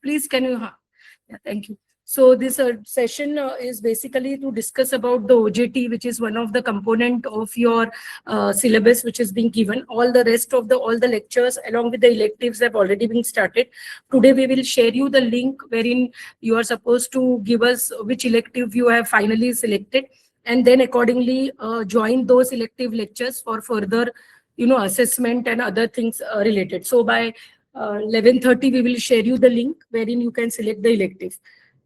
Please, can you? Yeah, thank you. So this session is basically to discuss about the OJT, which is one of the component of your syllabus, which is being given. All the rest of all the lectures along with the electives have already been started. Today we will share you the link wherein you are supposed to give us which elective you have finally selected, and then accordingly join those elective lectures for further, assessment and other things related. So by 11:30 we will share you the link wherein you can select the elective.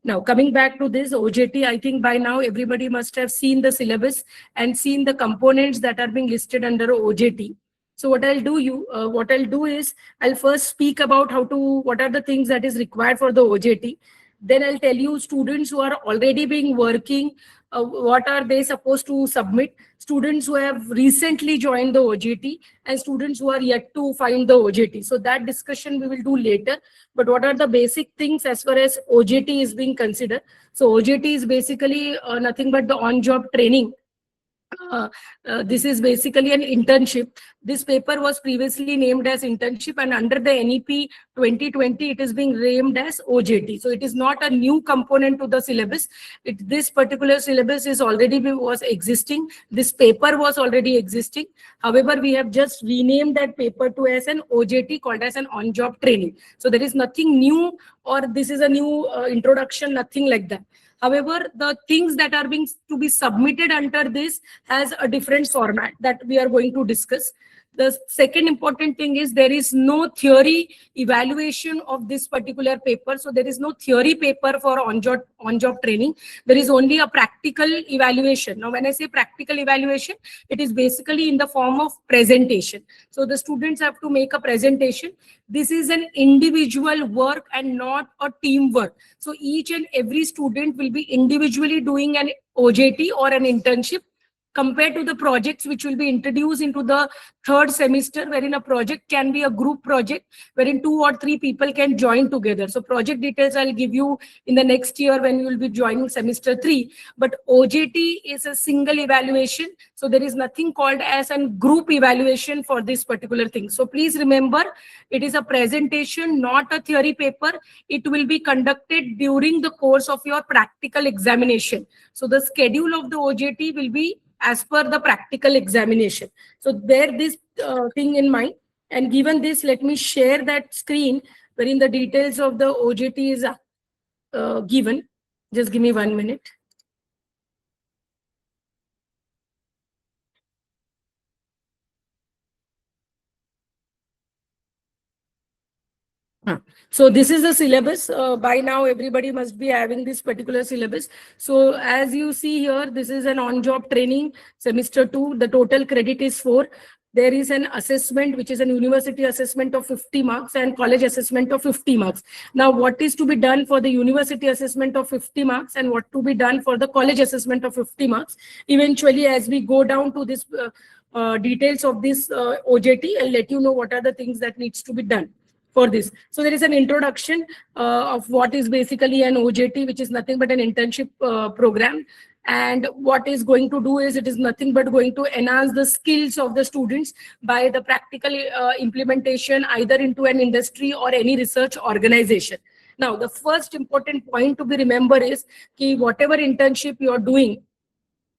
Now, coming back to this OJT, I think by now everybody must have seen the syllabus and seen the components that are being listed under OJT. So what I'll do is I'll first speak about what are the things that is required for the OJT. Then I'll tell you students who are already being working, what are they supposed to submit, students who have recently joined the OJT, and students who are yet to find the OJT. So that discussion we will do later. But what are the basic things as far as OJT is being considered? So OJT is basically nothing but the on-job training. This is basically an internship. This paper was previously named as internship, and under the NEP 2020, it is being named as OJT. So it is not a new component to the syllabus. This particular syllabus is was existing. This paper was already existing. However, we have just renamed that paper to as an OJT, called as an on-job training. So there is nothing new, or this is a new introduction, nothing like that. However, the things that are to be submitted under this has a different format that we are going to discuss. The second important thing is there is no theory evaluation of this particular paper. So there is no theory paper for on-job training. There is only a practical evaluation. Now, when I say practical evaluation, it is basically in the form of presentation. So the students have to make a presentation. This is an individual work and not a team work. So each and every student will be individually doing an OJT or an internship, compared to the projects which will be introduced into the third semester, wherein a project can be a group project, wherein 2 or 3 people can join together. So project details I'll give you in the next year when you will be joining semester 3. But OJT is a single evaluation. So there is nothing called as a group evaluation for this particular thing. So please remember, it is a presentation, not a theory paper. It will be conducted during the course of your practical examination. So the schedule of the OJT will be as per the practical examination. So bear this thing in mind. And given this, let me share that screen wherein the details of the OJT is given. Just give me 1 minute. So this is the syllabus. By now, everybody must be having this particular syllabus. So as you see here, this is an on-job training, semester 2. The total credit is 4. There is an assessment, which is an university assessment of 50 marks and college assessment of 50 marks. Now, what is to be done for the university assessment of 50 marks and what to be done for the college assessment of 50 marks? Eventually, as we go down to this details of this OJT, I'll let you know what are the things that needs to be done for this. So there is an introduction of what is basically an OJT, which is nothing but an internship program. And what is going to do is it is nothing but going to enhance the skills of the students by the practical implementation either into an industry or any research organization. Now, the first important point to be remembered is that whatever internship you are doing,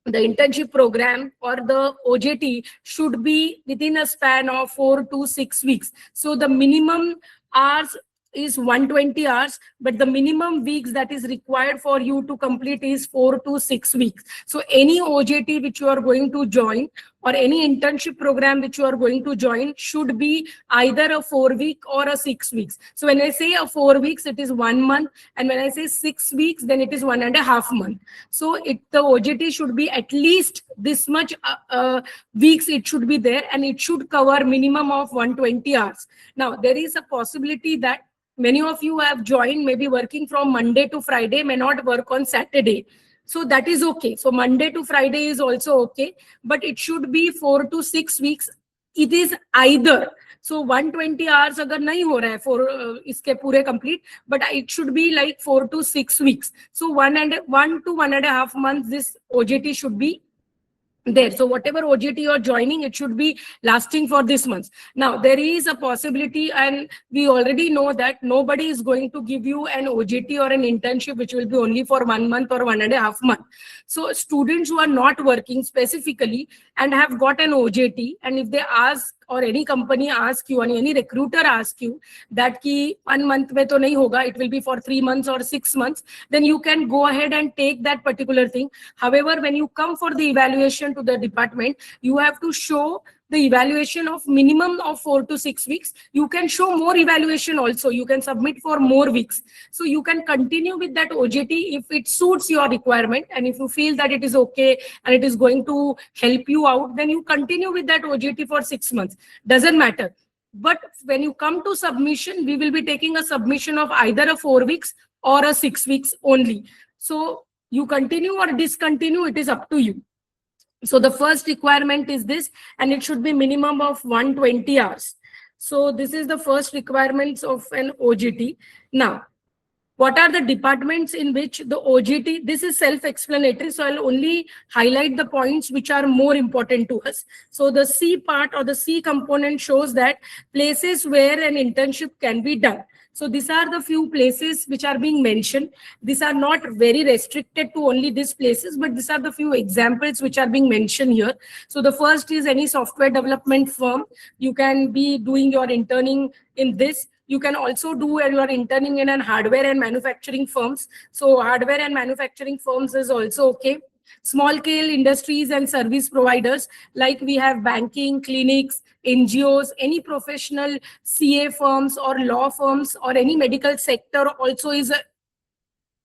the internship program or the OJT should be within a span of 4 to 6 weeks. So the minimum hours is 120 hours, but the minimum weeks that is required for you to complete is 4 to 6 weeks. So any OJT which you are going to join or any internship program which you are going to join should be either a 4-week or a 6 weeks. So when I say a 4 weeks, it is 1 month. And when I say 6 weeks, then it is 1.5 months. So the OJT should be at least this much weeks it should be there, and it should cover minimum of 120 hours. Now, there is a possibility that many of you have joined, maybe working from Monday to Friday, may not work on Saturday. So that is okay. So Monday to Friday is also okay, but it should be 4 to 6 weeks. It is either. So 120 hours agar nahi ho raha hai for iske pure complete, but it should be like 4 to 6 weeks. So 1 to 1.5 months, this OJT should be there. So whatever OJT you're joining, it should be lasting for this month. Now, there is a possibility, and we already know that nobody is going to give you an OJT or an internship, which will be only for 1 month or 1.5 months. So students who are not working specifically and have got an OJT, and if they ask, or any company ask you, and any recruiter ask you that ki 1 month mein to nahi hoga, it will be for 3 months or 6 months, then you can go ahead and take that particular thing. However, when you come for the evaluation to the department, you have to show the evaluation of minimum of 4 to 6 weeks. You can show more evaluation also. You can submit for more weeks. So you can continue with that OJT if it suits your requirement, and if you feel that it is okay and it is going to help you out, then you continue with that OJT for 6 months. Doesn't matter. But when you come to submission, we will be taking a submission of either a 4 weeks or a 6 weeks only. So you continue or discontinue, it is up to you. So the first requirement is this, and it should be minimum of 120 hours. So this is the first requirements of an OJT. Now, what are the departments in which the OJT, this is self-explanatory, so I'll only highlight the points which are more important to us. So the C part or the C component shows that places where an internship can be done. So these are the few places which are being mentioned. These are not very restricted to only these places, but these are the few examples which are being mentioned here. So the first is any software development firm. You can be doing your interning in this. You can also do your interning in an hardware and manufacturing firms. So hardware and manufacturing firms is also okay. Small scale industries and service providers, like we have banking, clinics, NGOs, any professional CA firms or law firms or any medical sector also is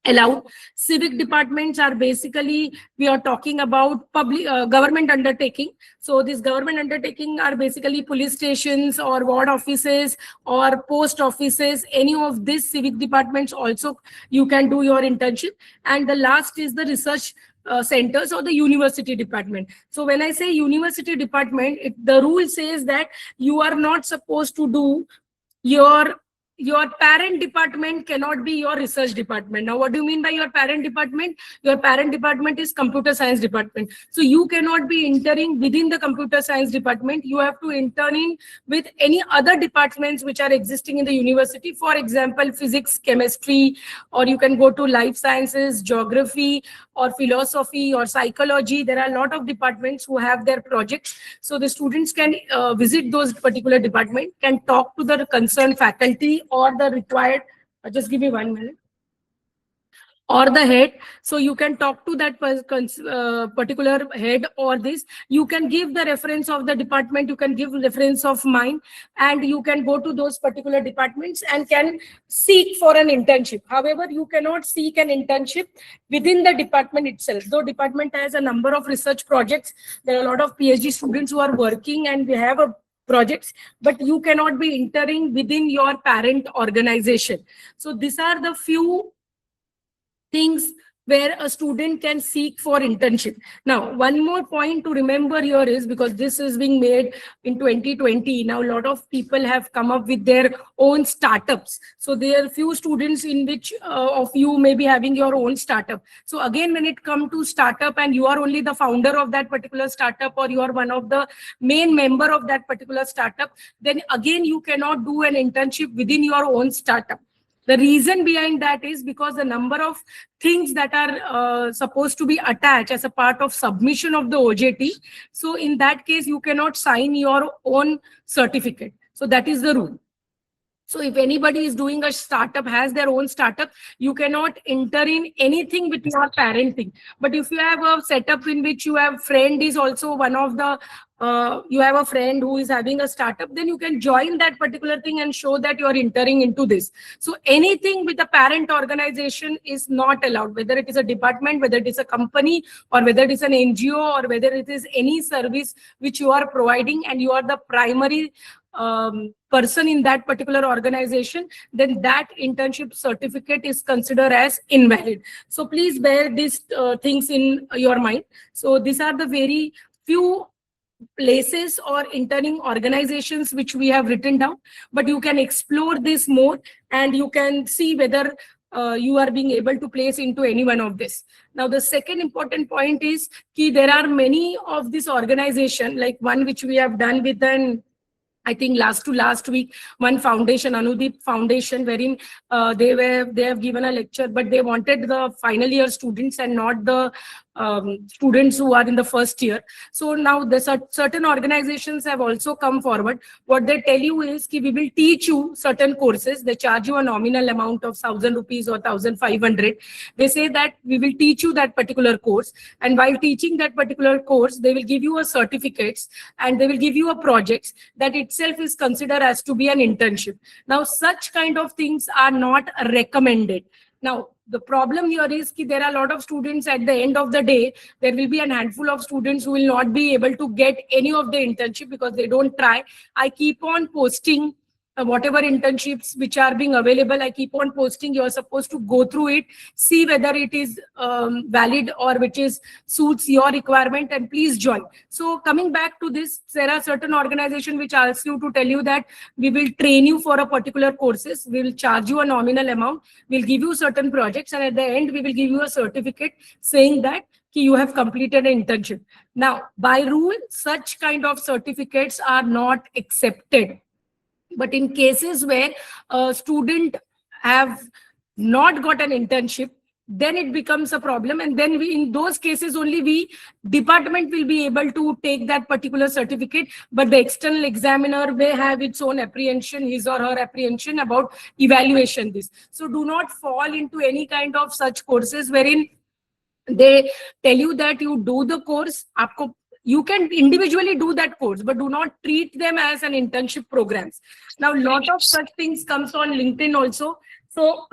allowed. Civic departments are basically, we are talking about public government undertaking. So this government undertaking are basically police stations or ward offices or post offices. Any of these civic departments also you can do your internship. And the last is the research centers or the university department. So when I say university department, the rule says that you are not supposed to do your parent department cannot be your research department. Now, what do you mean by your parent department? Your parent department is computer science department. So you cannot be interning within the computer science department. You have to intern in with any other departments which are existing in the university. For example, physics, chemistry, or you can go to life sciences, geography, or philosophy, or psychology. There are a lot of departments who have their projects. So the students can visit those particular departments, can talk to the concerned faculty or the required, just give me 1 minute, or the head. So you can talk to that particular head or this. You can give the reference of the department, you can give reference of mine, and you can go to those particular departments and can seek for an internship. However, you cannot seek an internship within the department itself. Though department has a number of research projects, there are a lot of PhD students who are working and we have a projects, but you cannot be interning within your parent organization. So these are the few things where a student can seek for internship. Now, one more point to remember here is, because this is being made in 2020, now a lot of people have come up with their own startups. So there are few students in which of you may be having your own startup. So again, when it comes to startup and you are only the founder of that particular startup, or you are one of the main member of that particular startup, then again, you cannot do an internship within your own startup. The reason behind that is because the number of things that are supposed to be attached as a part of submission of the OJT. So in that case, you cannot sign your own certificate. So that is the rule. So if anybody is doing a startup, has their own startup, you cannot enter in anything with your parenting. But if you have a setup in which you have friend is also one of the you have a friend who is having a startup, then you can join that particular thing and show that you are entering into this. So anything with a parent organization is not allowed, whether it is a department, whether it is a company, or whether it is an NGO, or whether it is any service which you are providing and you are the primary person in that particular organization, then that internship certificate is considered as invalid. So please bear these things in your mind. So these are the very few places or interning organizations which we have written down, but you can explore this more and you can see whether you are being able to place into any one of this. Now, the second important point is that there are many of this organization, like one which we have done with an, I think last week, one foundation, Anudeep Foundation, wherein they have given a lecture, but they wanted the final year students and not the students who are in the first year. So now the certain organizations have also come forward. What they tell you is that we will teach you certain courses. They charge you a nominal amount of 1,000 rupees or 1,500. They say that we will teach you that particular course, and while teaching that particular course, they will give you a certificates and they will give you a projects that itself is considered as to be an internship. Now, such kind of things are not recommended. Now, the problem here is that there are a lot of students at the end of the day. There will be a handful of students who will not be able to get any of the internship because they don't try. I keep on posting whatever internships which are being available. I keep on posting. You're supposed to go through it, see whether it is valid or which is suits your requirement, and please join. So coming back to this, there are certain organizations which ask you to tell you that we will train you for a particular courses, we will charge you a nominal amount, we'll give you certain projects, and at the end we will give you a certificate saying that you have completed an internship. Now, by rule, such kind of certificates are not accepted. But in cases where a student have not got an internship, then it becomes a problem. And then in those cases only department will be able to take that particular certificate. But the external examiner may have its own apprehension, his or her apprehension about evaluation this. So do not fall into any kind of such courses wherein they tell you that you do the course, you can individually do that course, but do not treat them as an internship programs. Now, a lot of such things comes on LinkedIn also. So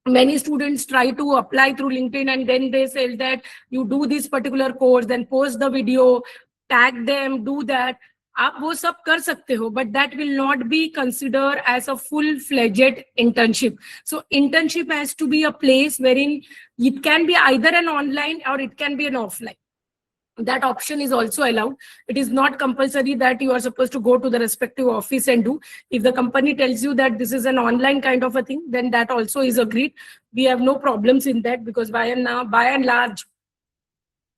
many students try to apply through LinkedIn, and then they say that you do this particular course, then post the video, tag them, do that. आप वो सब कर सकते हो, but that will not be considered as a full-fledged internship. So internship has to be a place wherein it can be either an online or it can be an offline. That option is also allowed. It is not compulsory that you are supposed to go to the respective office and do. If the company tells you that this is an online kind of a thing, then that also is agreed. We have no problems in that, because by and large,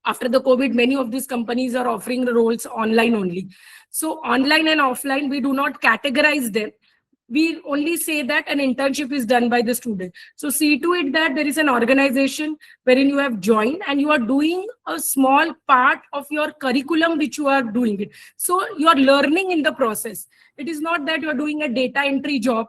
after the COVID, many of these companies are offering the roles online only. So online and offline, we do not categorize them. We only say that an internship is done by the student. So see to it that there is an organization wherein you have joined and you are doing a small part of your curriculum which you are doing it. So you are learning in the process. It is not that you are doing a data entry job.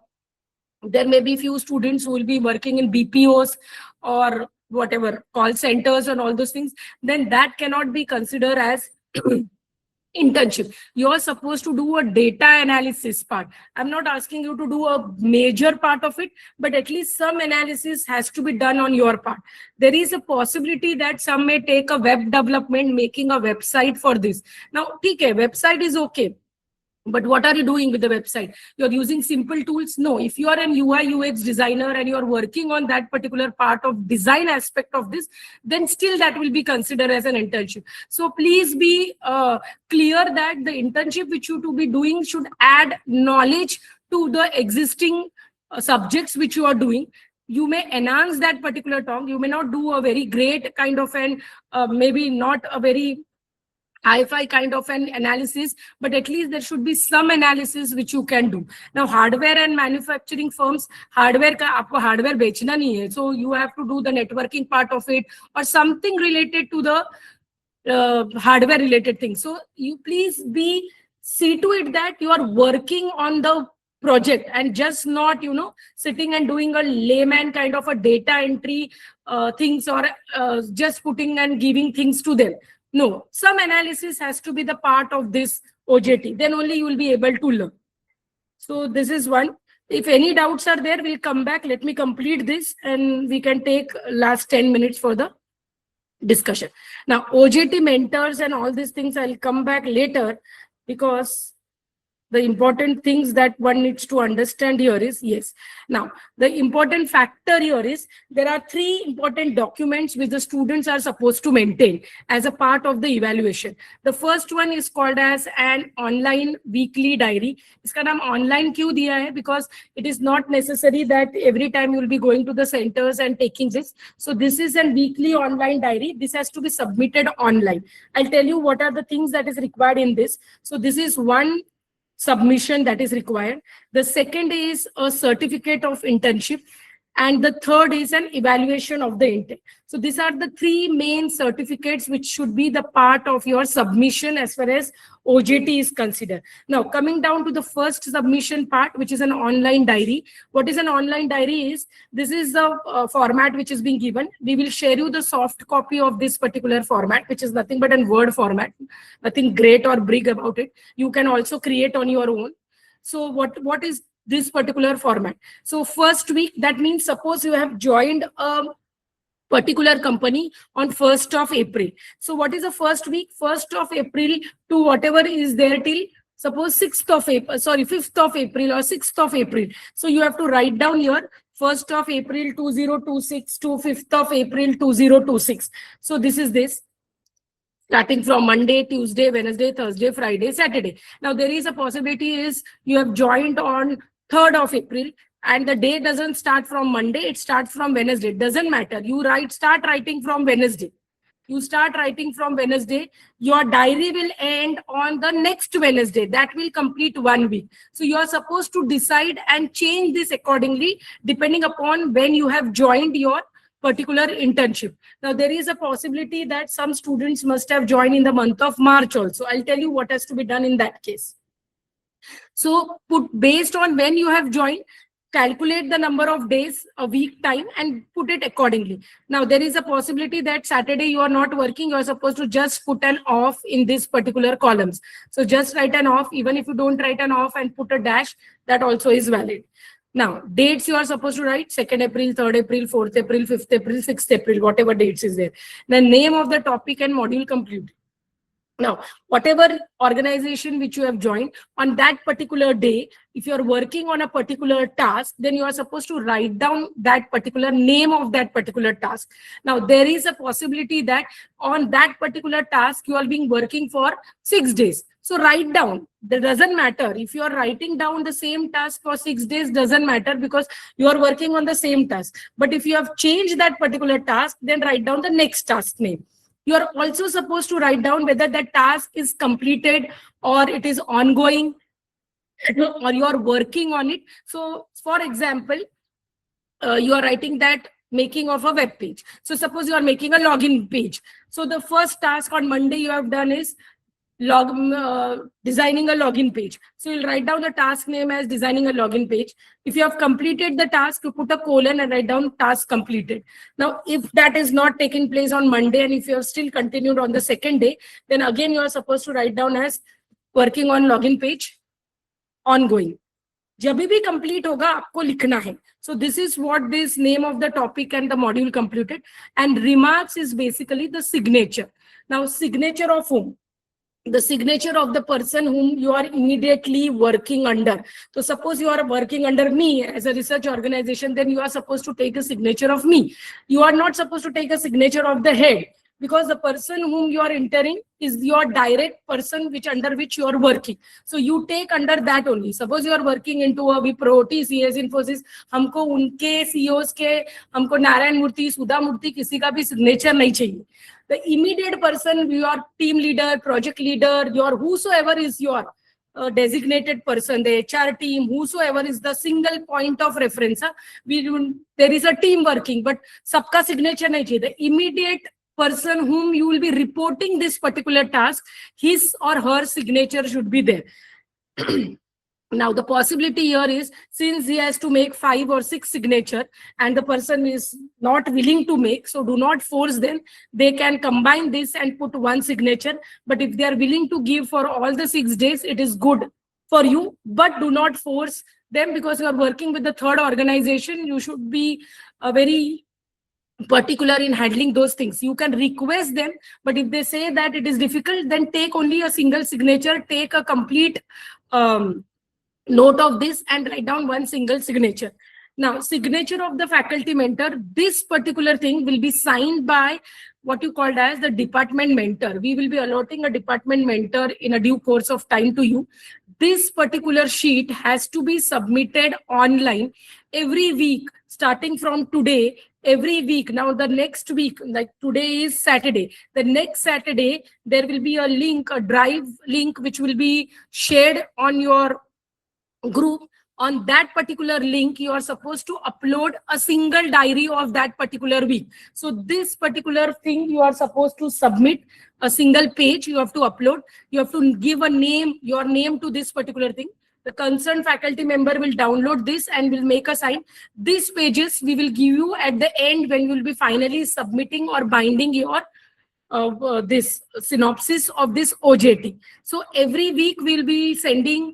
There may be few students who will be working in BPOs or whatever, call centers and all those things. Then that cannot be considered as internship. You are supposed to do a data analysis part. I'm not asking you to do a major part of it, but at least some analysis has to be done on your part. There is a possibility that some may take a web development, making a website for this. Now, okay, website is okay. But what are you doing with the website? You're using simple tools? No. If you are an UI UX designer and you're working on that particular part of design aspect of this, then still that will be considered as an internship. So please be clear that the internship which you to be doing should add knowledge to the existing subjects which you are doing. You may enhance that particular talk. You may not do a very great kind of an, maybe not a very hi-fi kind of an analysis, but at least there should be some analysis which you can do. Now, hardware and manufacturing firms, hardware ka aapko hardware bechna nahi hai, so you have to do the networking part of it or something related to the hardware related things. So you please see to it that you are working on the project and just not, sitting and doing a layman kind of a data entry things or just putting and giving things to them. No, some analysis has to be the part of this OJT. Then only you will be able to learn. So this is one. If any doubts are there, we'll come back. Let me complete this and we can take last 10 minutes for the discussion. Now, OJT mentors and all these things, I'll come back later because The important things that one needs to understand here is, yes. Now, the important factor here is there are 3 important documents which the students are supposed to maintain as a part of the evaluation. The first one is called as an online weekly diary. इसका नाम online क्यों दिया है? Because it is not necessary that every time you will be going to the centers and taking this. So this is a weekly online diary. This has to be submitted online. I'll tell you what are the things that is required in this. So this is one submission that is required. The second is a certificate of internship. And the third is an evaluation of the intake. So these are the 3 main certificates which should be the part of your submission as far as OJT is considered. Now, coming down to the first submission part, which is an online diary. What is an online diary is, this is the format which is being given. We will share you the soft copy of this particular format, which is nothing but a Word format, nothing great or big about it. You can also create on your own. So what is this particular format? So first week, that means suppose you have joined a particular company on 1st of April. So what is the first week? 1st of April to whatever is there till suppose 6th of April, sorry, 5th of April or 6th of April. So you have to write down your 1st of April 2026 to 5th of April 2026. So this is this. Starting from Monday, Tuesday, Wednesday, Thursday, Friday, Saturday. Now there is a possibility is you have joined on 3rd of April and the day doesn't start from Monday, it starts from Wednesday. It doesn't matter. You start writing from Wednesday. You start writing from Wednesday. Your diary will end on the next Wednesday. That will complete 1 week. So you are supposed to decide and change this accordingly, depending upon when you have joined your particular internship. Now, there is a possibility that some students must have joined in the month of March also. I'll tell you what has to be done in that case. So based on when you have joined, calculate the number of days, a week time, and put it accordingly. Now, there is a possibility that Saturday you are not working. You are supposed to just put an off in this particular columns. So just write an off. Even if you don't write an off and put a dash, that also is valid. Now, dates you are supposed to write 2nd April, 3rd April, 4th April, 5th April, 6th April, whatever dates is there. The name of the topic and module complete. Now, whatever organization which you have joined on that particular day, if you are working on a particular task, then you are supposed to write down that particular name of that particular task. Now, there is a possibility that on that particular task, you are being working for 6 days. So write down. That doesn't matter. If you are writing down the same task for 6 days, doesn't matter because you are working on the same task. But if you have changed that particular task, then write down the next task name. You are also supposed to write down whether that task is completed or it is ongoing or you are working on it. So, for example, you are writing that making of a web page. So, suppose you are making a login page. So, the first task on Monday you have done is designing a login page. So you'll write down the task name as designing a login page. If you have completed the task, you put a colon and write down task completed. Now, if that is not taking place on Monday and if you have still continued on the second day, then again you are supposed to write down as working on login page, ongoing. जब भी complete होगा आपको लिखना है. So this is what this name of the topic and the module completed. And remarks is basically the signature. Now, signature of whom? The signature of the person whom you are immediately working under. So suppose you are working under me as a research organization, then you are supposed to take a signature of me. You are not supposed to take a signature of the head because the person whom you are entering is your direct person under which you are working. So you take under that only. Suppose you are working into a Wipro, TCS, Infosys, हमको उनके CEOs के, हमको नारायण मूर्ति, सुधा मूर्ति, किसी का भी signature नहीं चाहिए. The immediate person, your team leader, project leader, your whosoever is your designated person, the HR team, whosoever is the single point of reference. There is a team working, but सबका signature नहीं चाहिए. The immediate person whom you will be reporting this particular task, his or her signature should be there. Now, the possibility here is, since he has to make 5 or 6 signature and the person is not willing to make, so do not force them. They can combine this and put 1 signature. But if they are willing to give for all the 6 days, it is good for you. But do not force them because you are working with the third organization. You should be very particular in handling those things. You can request them, but if they say that it is difficult, then take only a single signature, take a complete note of this and write down one single signature. Now, signature of the faculty mentor, this particular thing will be signed by what you called as the department mentor. We will be allotting a department mentor in a due course of time to you. This particular sheet has to be submitted online every week, starting from today, every week. Now, the next week, like today is Saturday, the next Saturday, there will be a link, a drive link, which will be shared on your group. On that particular link, you are supposed to upload a single diary of that particular week. So this particular thing you are supposed to submit a single page, you have to upload. You have to give a name, your name to this particular thing. The concerned faculty member will download this and will make a sign. These pages we will give you at the end when you will be finally submitting or binding your this synopsis of this OJT. So every week we'll be sending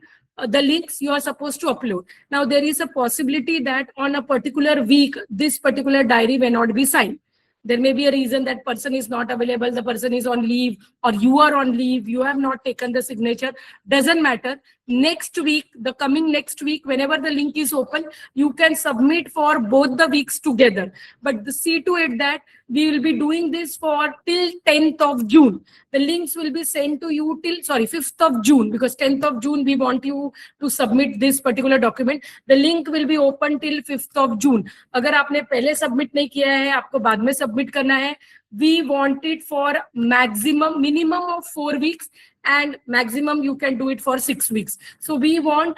the links you are supposed to upload. Now, there is a possibility that on a particular week, this particular diary may not be signed. There may be a reason that person is not available, the person is on leave, or you are on leave, you have not taken the signature. Doesn't matter. Next week, the coming next week, whenever the link is open, you can submit for both the weeks together. But see to it that we will be doing this for till 10th of June. The links will be sent to you till, 5th of June, because 10th of June, we want you to submit this particular document. The link will be open till 5th of June. अगर आपने पहले submit नहीं किया है, आपको बाद में submit करना है, we want it for minimum of 4 weeks, and maximum you can do it for 6 weeks. So we want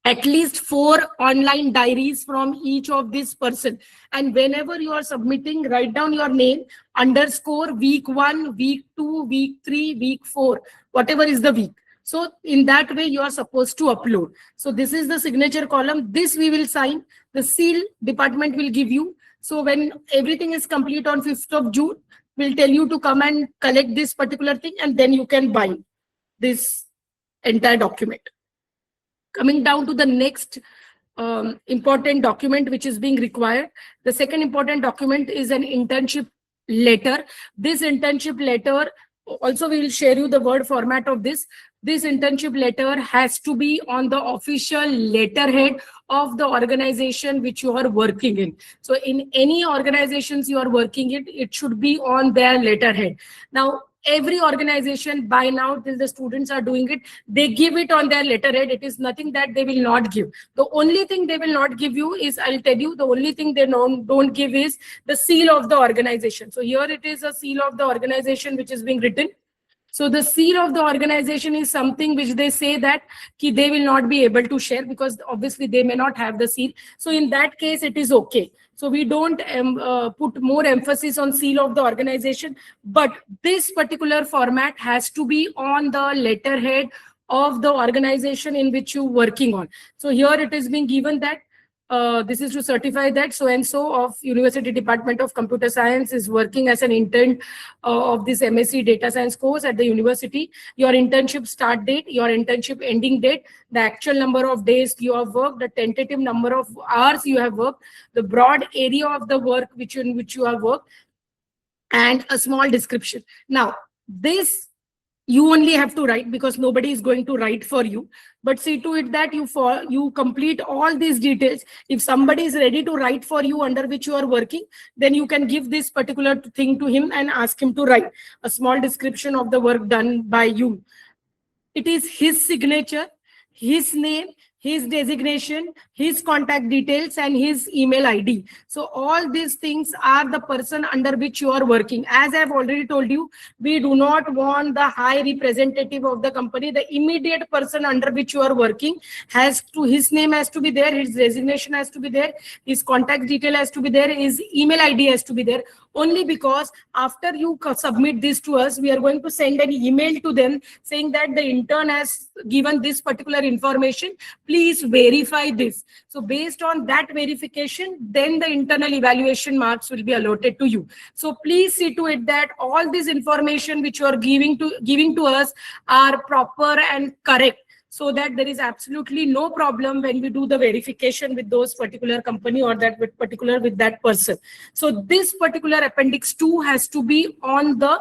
at least 4 online diaries from each of this person. And whenever you are submitting, write down your name, underscore week 1, week 2, week 3, week 4, whatever is the week. So in that way, you are supposed to upload. So this is the signature column. This we will sign. The seal department will give you. So when everything is complete on 5th of June, we'll tell you to come and collect this particular thing, and then you can bind this entire document. Coming down to the next important document which is being required. The second important document is an internship letter. This internship letter, also we will share you the word format of this. This internship letter has to be on the official letterhead of the organization which you are working in. So in any organizations you are working in, it should be on their letterhead. Now, every organization by now, till the students are doing it, they give it on their letterhead. It is nothing that they will not give. The only thing they will not give you is, I'll tell you, the only thing they don't give is the seal of the organization. So here it is a seal of the organization which is being written. So the seal of the organization is something which they say that they will not be able to share, because obviously they may not have the seal. So in that case, it is okay. So we don't put more emphasis on seal of the organization, but this particular format has to be on the letterhead of the organization in which you're working on. So here it is being given that this is to certify that so-and-so of University Department of Computer Science is working as an intern of this MSc Data Science course at the university. Your internship start date, your internship ending date, the actual number of days you have worked, the tentative number of hours you have worked, the broad area of the work in which you have worked, and a small description. Now, this you only have to write, because nobody is going to write for you. But see to it that you complete all these details. If somebody is ready to write for you under which you are working, then you can give this particular thing to him and ask him to write a small description of the work done by you. It is his signature, his name, his designation, his contact details, and his email ID. So all these things are the person under which you are working. As I have already told you, we do not want the high representative of the company. The immediate person under which you are working his name has to be there, his designation has to be there, his contact detail has to be there, his email ID has to be there. Only because after you submit this to us, we are going to send an email to them saying that the intern has given this particular information. Please verify this. So based on that verification, then the internal evaluation marks will be allotted to you. So please see to it that all this information which you are giving to us are proper and correct, so that there is absolutely no problem when we do the verification with those particular company or that with that person. So this particular appendix 2 has to be on the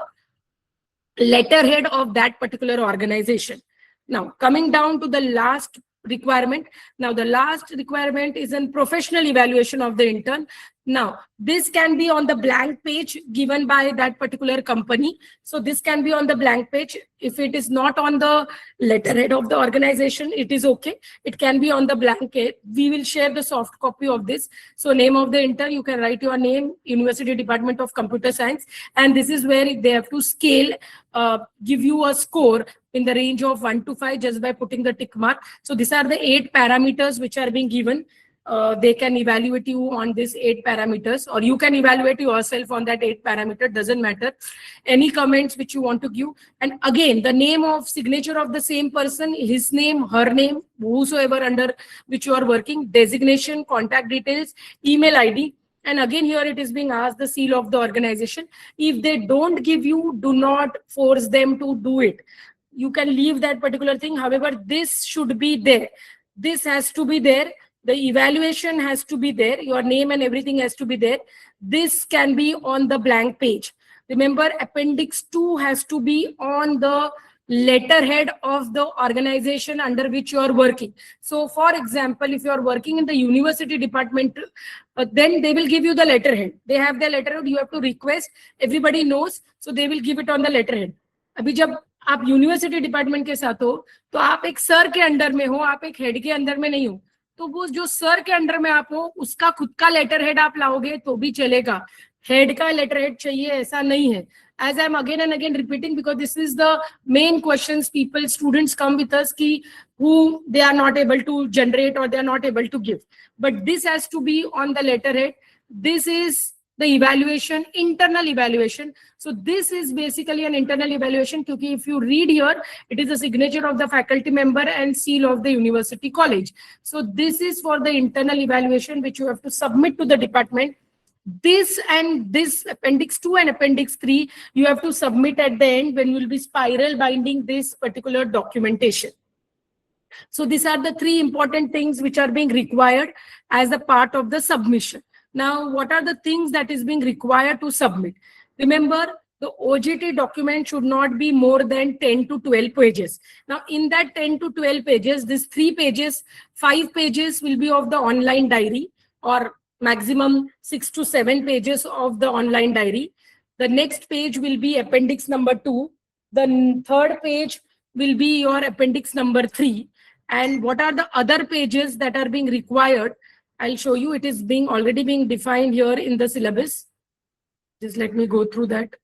letterhead of that particular organization. Now, coming down to the last requirement. Now, the last requirement is a professional evaluation of the intern. Now, this can be on the blank page given by that particular company. So this can be on the blank page. If it is not on the letterhead of the organization, it is okay. It can be on the blank page. We will share the soft copy of this. So name of the intern, you can write your name, University Department of Computer Science. And this is where they have to scale, give you a score in the range of 1 to 5 just by putting the tick mark. So these are the 8 parameters which are being given. They can evaluate you on these 8 parameters, or you can evaluate yourself on that 8 parameter, doesn't matter. Any comments which you want to give. And again, the name of signature of the same person, his name, her name, whosoever under which you are working, designation, contact details, email ID. And again, here it is being asked the seal of the organization. If they don't give you, do not force them to do it. You can leave that particular thing. However, this should be there. This has to be there. The evaluation has to be there. Your name and everything has to be there. This can be on the blank page. Remember, Appendix 2 has to be on the letterhead of the organization under which you are working. So, for example, if you are working in the university department, then they will give you the letterhead. They have the letterhead. You have to request. Everybody knows. So, they will give it on the letterhead. अभी जब आप university department के साथ हो, तो आप एक sir के अंडर में हो, आप एक हेड के अंदर में नहीं हो. तो वो जो सर के अंडर में आप हो, उसका खुद का लेटर हेड आप लाओगे तो भी चलेगा. हेड का लेटर हेड चाहिए ऐसा नहीं है. As I'm again and again repeating, because this is the main questions students come with us, who they are not able to generate or they are not able to give. But this has to be on the letterhead. This is the evaluation, internal evaluation. So this is basically an internal evaluation, because if you read here, it is a signature of the faculty member and seal of the university college. So this is for the internal evaluation, which you have to submit to the department. This and this Appendix 2 and Appendix 3, you have to submit at the end when you will be spiral binding this particular documentation. So these are the 3 important things which are being required as a part of the submission. Now, what are the things that is being required to submit? Remember, the OJT document should not be more than 10 to 12 pages. Now, in that 10 to 12 pages, these 3 pages, 5 pages will be of the online diary, or maximum 6 to 7 pages of the online diary. The next page will be appendix number 2. The third page will be your appendix number 3. And what are the other pages that are being required? I'll show you. It is already being defined here in the syllabus. Just let me go through that.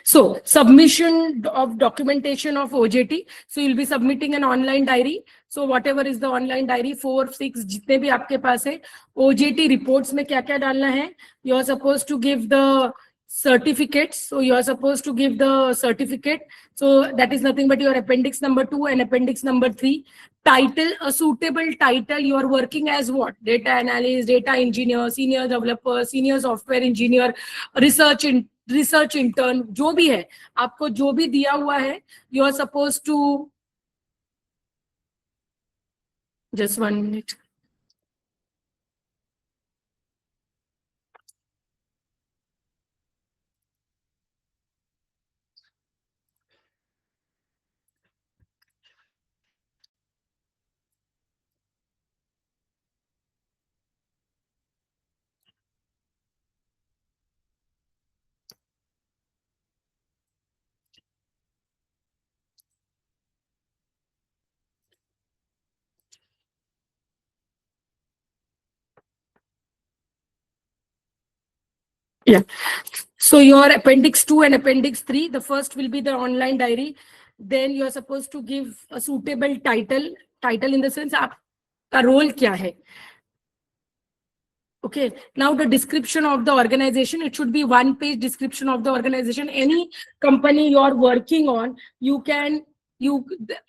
So, submission of documentation of OJT. So, you'll be submitting an online diary. So, whatever is the online diary, 4, 6, जितने भी आपके पास है, OJT reports में क्या-क्या डालना है? You are supposed to give the certificates. So, you are supposed to give the certificate. So, that is nothing but your appendix number 2 and appendix number 3. Title, a suitable title. You are working as what? Data analyst, data engineer, senior developer, senior software engineer, research intern, जो भी है, आपको जो भी दिया हुआ है, you are supposed to, just 1 minute. Yeah. So your appendix 2 and appendix 3, the first will be the online diary. Then you are supposed to give a suitable title. Title in the sense, आपका role क्या है? Okay. Now the description of the organization, it should be 1-page description of the organization. Any company you are working on,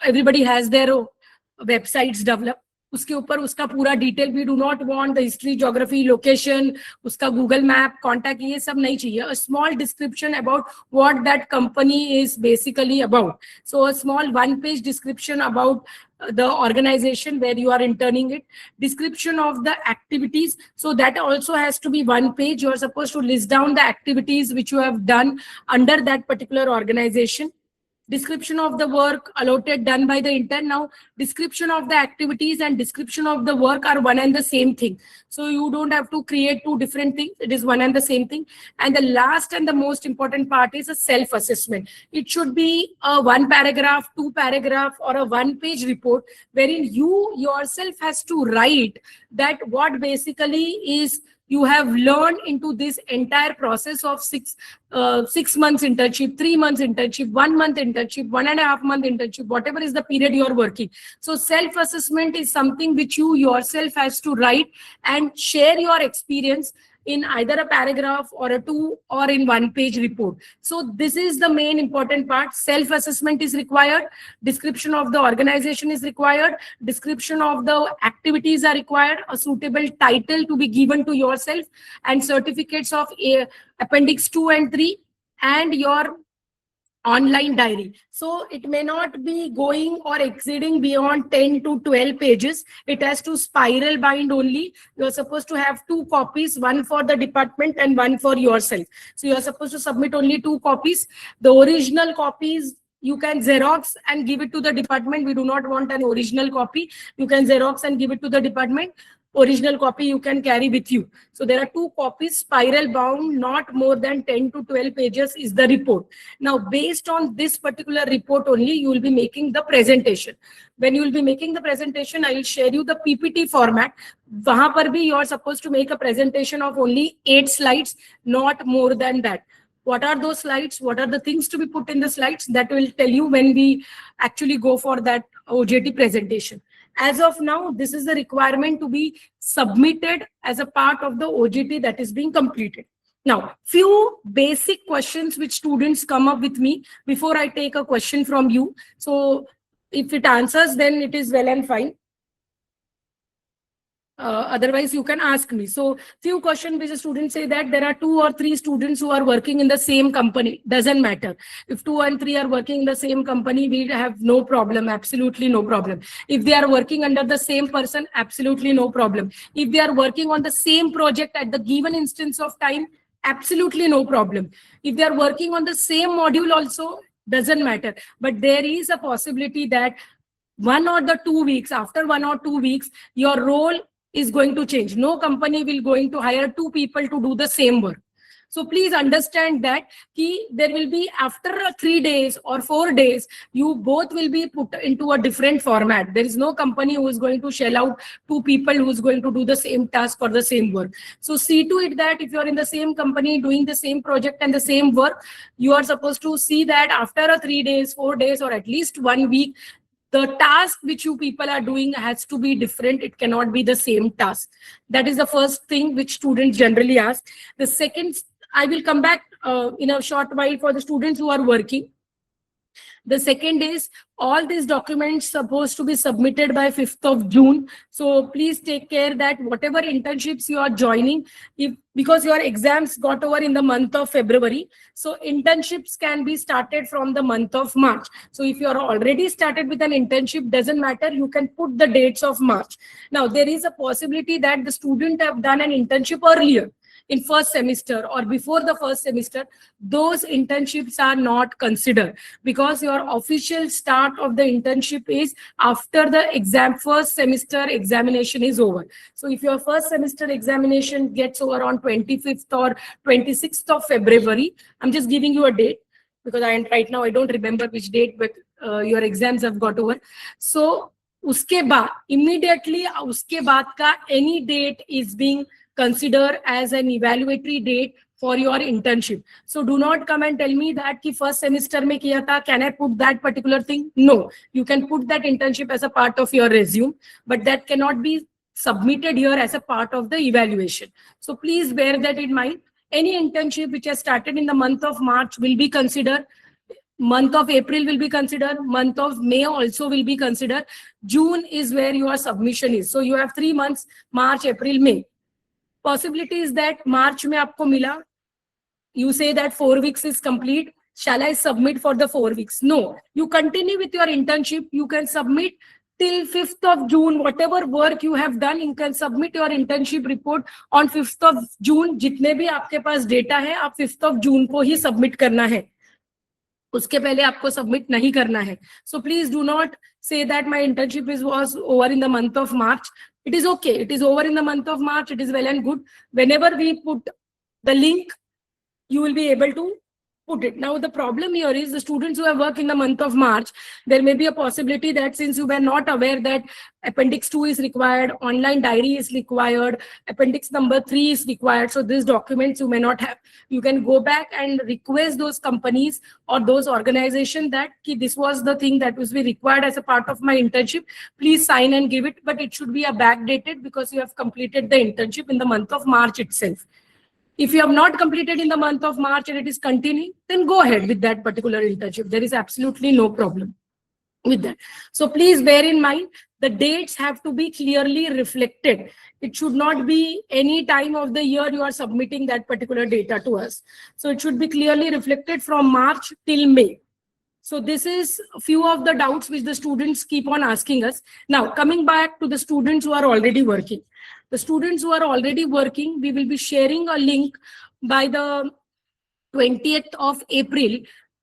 everybody has their websites developed. उसके ऊपर उसका पूरा detail, we do not want the history, geography, location, उसका Google map, contact, ये सब नहीं चाहिए. A small description about what that company is basically about. So a small 1-page description about the organization where you are interning it. Description of the activities, so that also has to be 1 page. You are supposed to list down the activities which you have done under that particular organization. description of the work allotted done by the intern. Now, description of the activities and description of the work are one and the same thing. So you don't have to create two different things. It is one and the same thing. And the last and the most important part is a self-assessment. It should be a 1 paragraph, 2 paragraph, or a 1-page report wherein you yourself has to write that what basically is you have learned into this entire process of 6 months internship, 3 months internship, 1 month internship, 1.5 month internship, whatever is the period you are working. So self-assessment is something which you yourself has to write and share your experience in either a paragraph or a 2 or in 1-page report. So this is the main important part. Self-assessment is required. Description of the organization is required. Description of the activities are required. A suitable title to be given to yourself, and certificates of Appendix 2 and 3, and your online diary. So it may not be going or exceeding beyond 10 to 12 pages. It has to spiral bind only. You're supposed to have 2 copies, one for the department and one for yourself. So you're supposed to submit only 2 copies. The original copies you can Xerox and give it to the department. We do not want an original copy. You can Xerox and give it to the department. Original copy you can carry with you. So there are 2 copies, spiral bound, not more than 10 to 12 pages is the report. Now, based on this particular report only, you will be making the presentation. When you will be making the presentation, I will share you the PPT format. Wahan par bhi you are supposed to make a presentation of only 8 slides, not more than that. What are those slides? What are the things to be put in the slides? That will tell you when we actually go for that OJT presentation. As of now, this is the requirement to be submitted as a part of the OJT that is being completed. Now, few basic questions which students come up with me before I take a question from you. So if it answers, then it is well and fine. Otherwise, you can ask me. So few questions which the students say that there are 2 or 3 students who are working in the same company. Doesn't matter. If 2 and 3 are working in the same company, we have no problem. Absolutely no problem. If they are working under the same person, absolutely no problem. If they are working on the same project at the given instance of time, absolutely no problem. If they are working on the same module also, doesn't matter. But there is a possibility that 1 or the 2 weeks, after 1 or 2 weeks, your role is going to change. No company will going to hire 2 people to do the same work. So please understand that there will be after 3 days or 4 days, you both will be put into a different format. There is no company who is going to shell out 2 people who is going to do the same task or the same work. So see to it that if you are in the same company doing the same project and the same work, you are supposed to see that after 3 days, 4 days, or at least 1 week, the task which you people are doing has to be different. It cannot be the same task. That is the first thing which students generally ask. The second, I will come back in a short while for the students who are working. The second is all these documents supposed to be submitted by 5th of June. So please take care that whatever internships you are joining, because your exams got over in the month of February, so internships can be started from the month of March. So if you are already started with an internship, doesn't matter, you can put the dates of March. Now there is a possibility that the student have done an internship earlier in first semester or before the first semester. Those internships are not considered because your official start of the internship is after the first semester examination is over. So if your first semester examination gets over on 25th or 26th of February, I'm just giving you a date because right now I don't remember which date, but your exams have got over. So uske baad, immediately uske baad ka any date is being considered as an evaluatory date for your internship. So do not come and tell me that ki first semester mein kiya tha, can I put that particular thing? No, you can put that internship as a part of your resume, but that cannot be submitted here as a part of the evaluation. So please bear that in mind. Any internship which has started in the month of March will be considered. Month of April will be considered. Month of May also will be considered. June is where your submission is. So you have 3 months, March, April, May. Possibility is that March mein aapko mila, you say that 4 weeks is complete. Shall I submit for the 4 weeks? No, you continue with your internship. You can submit till 5th of June. Whatever work you have done, you can submit your internship report on 5th of June. Jitne bhi aapke paas data hai, aap 5th of June ko hi submit karna hai. उसके पहले आपको submit नहीं करना है. So please do not say that my internship was over in the month of March. It is okay. It is over in the month of March. It is well and good. Whenever we put the link, you will be able to put it. Now, the problem here is the students who have worked in the month of March, there may be a possibility that since you were not aware that Appendix 2 is required, online diary is required, Appendix number 3 is required. So these documents you may not have. You can go back and request those companies or those organizations that this was the thing that was be required as a part of my internship. Please sign and give it, but it should be a backdated because you have completed the internship in the month of March itself. If you have not completed in the month of March and it is continuing, then go ahead with that particular internship. There is absolutely no problem with that. So please bear in mind, the dates have to be clearly reflected. It should not be any time of the year you are submitting that particular data to us. So it should be clearly reflected from March till May. So this is a few of the doubts which the students keep on asking us. Now, coming back to the students who are already working. The students who are already working, we will be sharing a link by the 20th of April,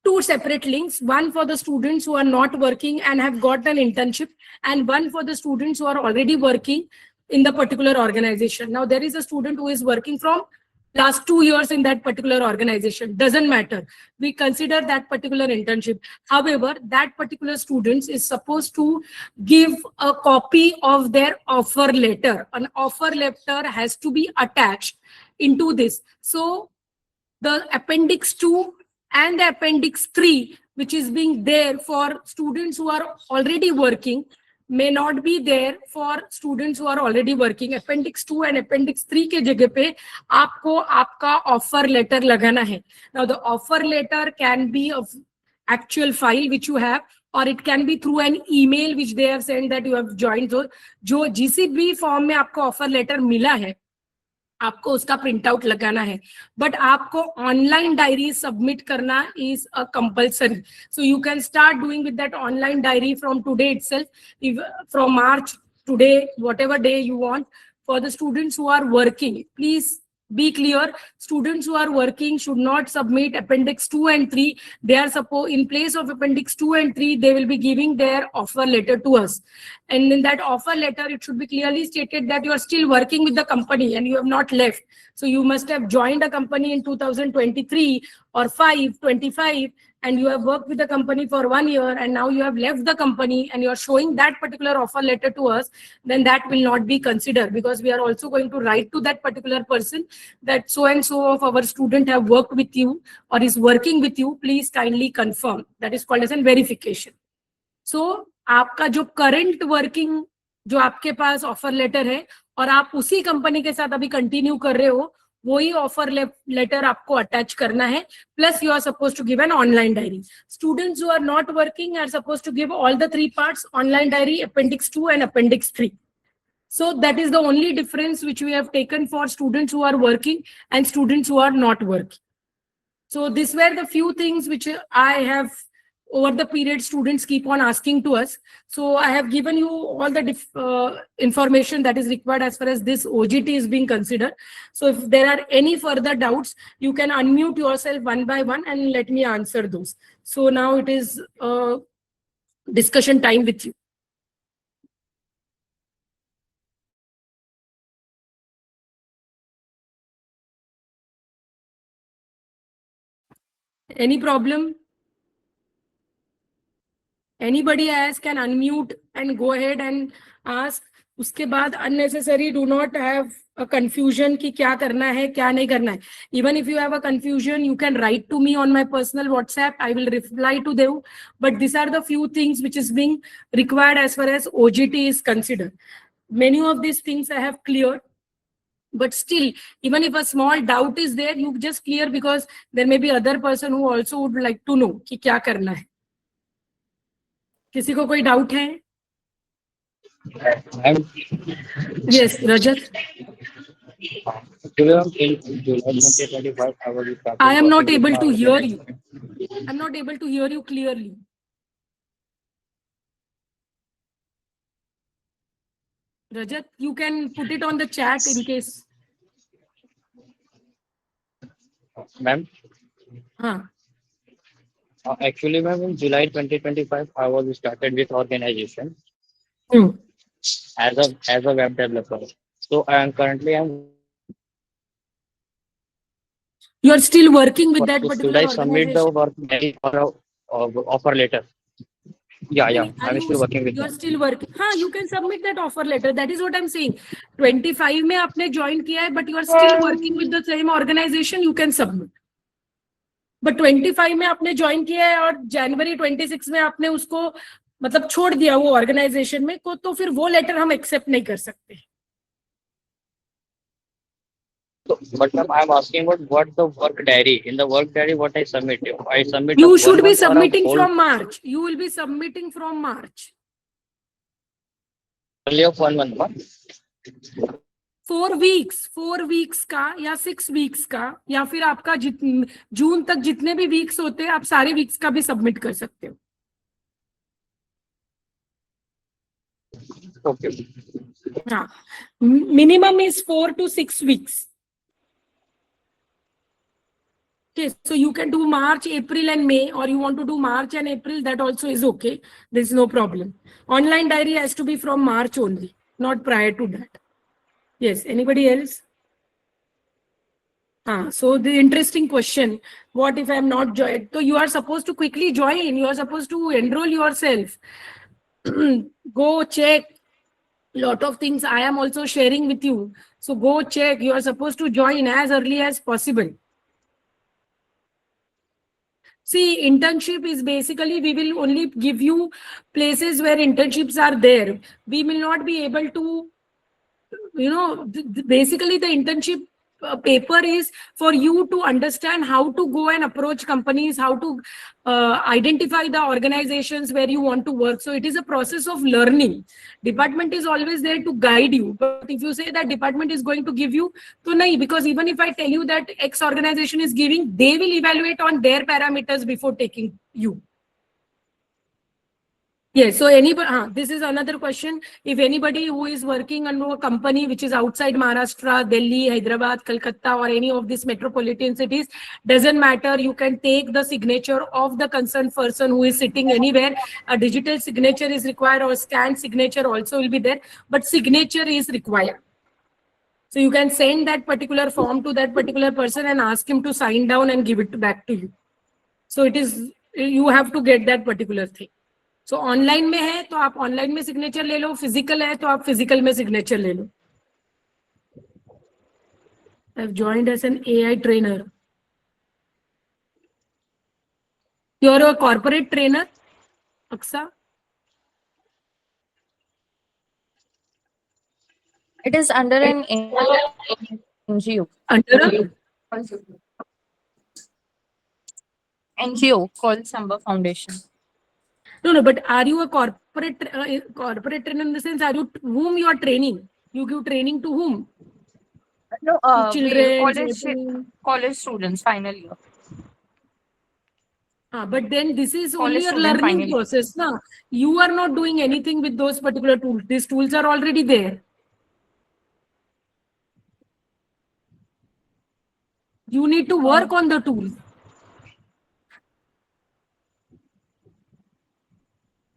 two separate links, one for the students who are not working and have got an internship, and one for the students who are already working in the particular organization. Now, there is a student who is working from last 2 years in that particular organization. Doesn't matter. We consider that particular internship. However, that particular student is supposed to give a copy of their offer letter. An offer letter has to be attached into this. So the Appendix 2 and the Appendix 3, which is being there for students who are already working, may not be there for students who are already working. Appendix 2 and Appendix 3 के जगह पे आपको आपका offer letter लगाना है. Now the offer letter can be of actual file which you have, or it can be through an email which they have sent that you have joined. So जो जिस भी फॉर्म में आपको offer letter मिला है, आपको उसका print out लगाना है, बट आपको ऑनलाइन डायरी सबमिट करना is a compulsory. So you can start doing with that online diary from today itself, from March today, whatever day you want. For the students who are working, please be clear. Students who are working should not submit Appendix 2 and 3. They are supposed, in place of Appendix 2 and 3, they will be giving their offer letter to us. And in that offer letter, it should be clearly stated that you are still working with the company and you have not left. So you must have joined a company in 2023 or 25, and you have worked with the company for 1 year and now you have left the company and you are showing that particular offer letter to us, then that will not be considered, because we are also going to write to that particular person that so and so of our student have worked with you or is working with you. Please kindly confirm. That is called as a verification. So आपका जो current working, जो आपके पास offer letter है और आप उसी company के साथ अभी कंटिन्यू कर रहे हो, वही ऑफर लेटर आपको अटैच करना है. Plus you are suppose to give an online diary. Students who are not working are suppose to give all the 3 parts, online diary, Appendix 2 and Appendix 3. So that is the only difference which we have taken for students who are working and students who are not working. So these were the few things which I have over the period students keep on asking to us. So I have given you all the information that is required as far as this OJT is being considered. So if there are any further doubts, you can unmute yourself one by one and let me answer those. So now it is discussion time with you. Any problem? Anybody else can unmute and go ahead and ask. उसके बाद unnecessary do not have a confusion कि क्या करना है क्या नहीं करना है. Even if you have a confusion, you can write to me on my personal WhatsApp. I will reply to them. But these are the few things which is being required as far as OJT is considered. Many of these things I have cleared. But still, even if a small doubt is there, you just clear, because there may be other person who also would like to know कि क्या करना है. किसी को कोई doubt है? Yes, Rajat. I am not able to hear you. I'm not able to hear you clearly. Rajat, you can put it on the chat in case. Ma'am? हाँ. Actually, ma'am, in July 2025, I was started with organization Hmm. as a web developer. So I am currently I'm working with that organization. You are still working with So that should I particular submit the organization? work diary or offer letter? Yeah, No, yeah. are I'm you, still working with you are them. still working? हाँ, you can submit that offer letter. That is what I'm saying. 25 में आपने join किया है, but you are still working with the same organization. You can submit. But 25 में आपने join किया है और January 26 में आपने उसको मतलब छोड़ दिया वो organization में को, तो फिर वो letter हम accept नहीं कर सकते. So, but ma'am, I'm asking about what the work diary. In the work diary, what I submit? I submit a You one should be month or a submitting whole from March. You will be submitting from March. only of 1 month. Ma'am? 4 weeks का या 6 weeks का या फिर आपका जून तक जितने भी weeks होते हैं आप सारे वीक्स का भी सबमिट कर सकते हो. Okay. हाँ, minimum is 4 to 6 weeks. Okay, so you can do March, April, and May, or you want to do March and April, that also is okay. There's no problem. Online diary has to be from March only, not prior to that. Yes, anybody else? So the interesting question, what if I'm not joined? So you are supposed to quickly join, you are supposed to enroll yourself. Go check. Lot of things I am also sharing with you. So go check. You are supposed to join as early as possible. See, internship is basically, we will only give you places where internships are there. We will not be able to, basically the internship paper is for you to understand how to go and approach companies, how to identify the organizations where you want to work. So it is a process of learning. Department is always there to guide you. But if you say that department is going to give you, so nahi, because even if I tell you that X organization is giving, they will evaluate on their parameters before taking you. Yes, so anybody, this is another question. If anybody who is working under a company which is outside Maharashtra, Delhi, Hyderabad, Kolkata, or any of these metropolitan cities, doesn't matter. You can take the signature of the concerned person who is sitting anywhere. A digital signature is required or scanned signature also will be there, but signature is required. So you can send that particular form to that particular person and ask him to sign down and give it back to you. So it is, you have to get that particular thing. So online में है तो आप online में signature ले लो, physical है तो आप physical में सिग्नेचर ले लो. I have joined as an AI trainer. You are a corporate trainer, Aqsa? It is under an NGO. Under NGO called Samba Foundation. no, but are you a corporate trainer in the sense, are you whom you are training? You give training to whom? No, To children? college students final year. But then this is College only a student learning final year. process. Na? You are not doing anything with those particular tools. These tools are already there. You need to work on the tool.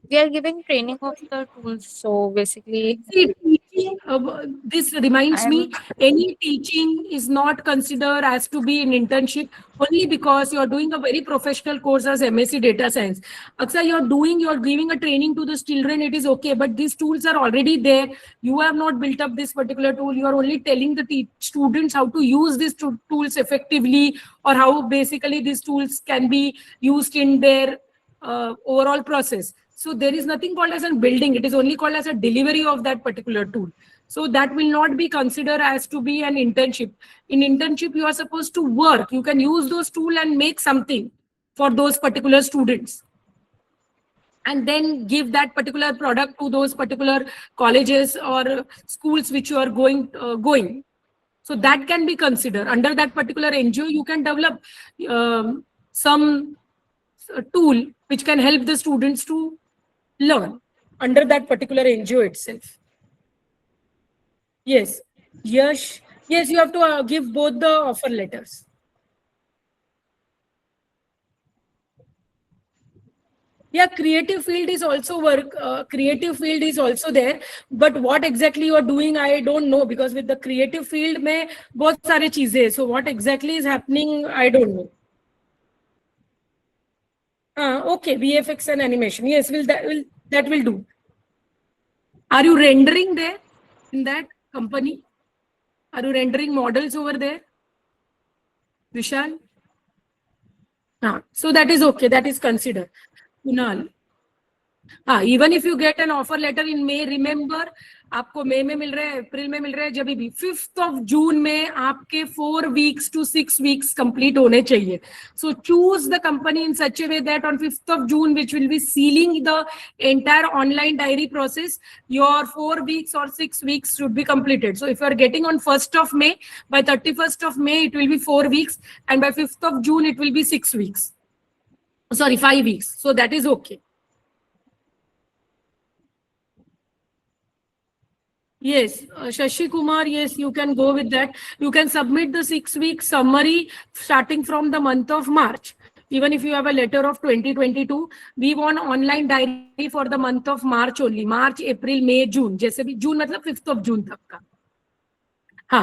We are giving training of the tools. So basically, See, teaching, this reminds me, I'm any teaching is not considered as to be an internship only because you're doing a very professional course as MSc Data Science. Aksa, you're giving a training to the children, it is okay, but these tools are already there. You have not built up this particular tool. You are only telling the students how to use these tools effectively, or how basically these tools can be used in their overall process. So there is nothing called as a building. It is only called as a delivery of that particular tool. So that will not be considered as to be an internship. In internship, you are supposed to work. You can use those tools and make something for those particular students, and then give that particular product to those particular colleges or schools which you are going. So that can be considered under that particular NGO. You can develop some tool which can help the students to learn under that particular NGO itself. Yes, yes, yes. You have to give both the offer letters. Yeah, creative field is also work. Creative field is also there, but what exactly you are doing, I don't know, because with the creative field में बहुत सारे चीजें हैं. So what exactly is happening, I don't know. Okay, VFX and animation. Yes, that will do. Are you rendering there in that company? Are you rendering models over there, Vishal? So that is okay. That is considered. Kunal. Even if you get an offer letter in May, remember आपको मई में मिल रहा है, अप्रैल में मिल रहा है, जब भी 5th of June में आपके 4 weeks to 6 weeks complete होने चाहिए. So choose the company in such a way that on 5th of June, which will be sealing the entire online diary process, your 4 weeks or 6 weeks should be completed. So if you are getting on 1st of May, by 31st of May it will be 4 weeks, and by 5th of June it will be 6 weeks. Sorry, 5 weeks. So that is okay. Yes, Shashi Kumar, yes, you can go with that. You can submit the 6-week summary starting from the month of March. Even if you have a letter of 2022, we want online diary for the month of March only. March, April, May, June. जैसे भी June मतलब 5th of June तक का.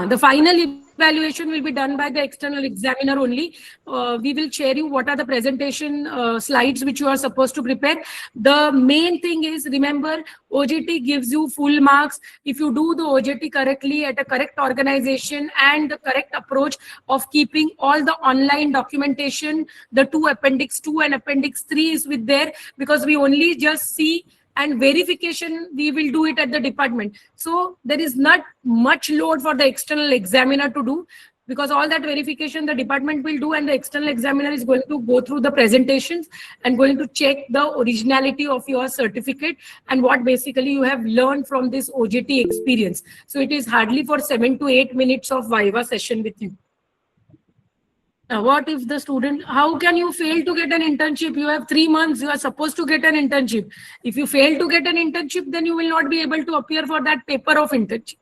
The final evaluation will be done by the external examiner only. We will share you what are the presentation slides which you are supposed to prepare. The main thing is, remember, OJT gives you full marks if you do the OJT correctly at a correct organization and the correct approach of keeping all the online documentation. The two appendix 2 and appendix 3 is with there, because we only just see, and verification we will do it at the department. So there is not much load for the external examiner to do, because all that verification the department will do, and the external examiner is going to go through the presentations and going to check the originality of your certificate and what basically you have learned from this OJT experience. So it is hardly for 7 to 8 minutes of Viva session with you. Now, what if the student, how can you fail to get an internship? You have 3 months, you are supposed to get an internship. If you fail to get an internship, then you will not be able to appear for that paper of internship.